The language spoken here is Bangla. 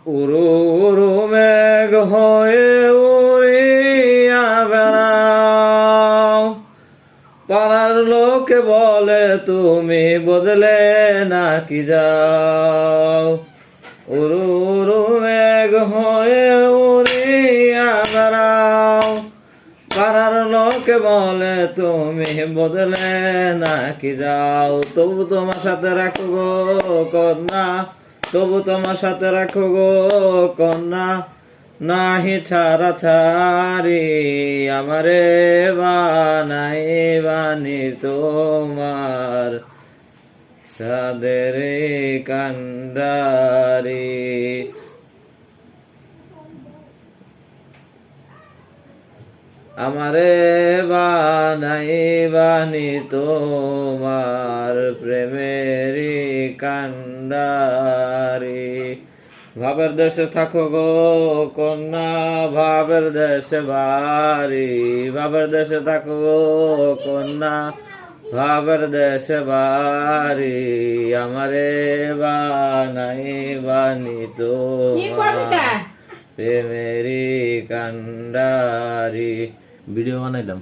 উরু উরু মেঘ হয়ে উড়িয়া বেড়াও, পাড়ার লোকে বলে তুমি বদলে নাকি যাও। উরু উরু মেঘ হয়ে উড়িয়া বেড়াও, পাড়ার লোকে বলে তুমি বদলে নাকি যাও। তবু তোমার সাথে রাখো গো কন্যা, তবু তোমার সাথে রাখো গো কন্যা, নাহি ছাড়া ছাড়ি আমারে বানাই বানি তোমার সাদের কান্ডারি। আমারে বানাই বানি তোমার প্রেমের কান্ডারি। ভাবের দেশে থাকো গো কন্যা, ভাবের দেশে বাড়ি, ভাবের দেশে থাকো গো কন্যা, ভাবের দেশে বাড়ি। আমারে বানাই বানি তোমার প্রেমের কান্ডারি। ভিডিও বানাইলাম।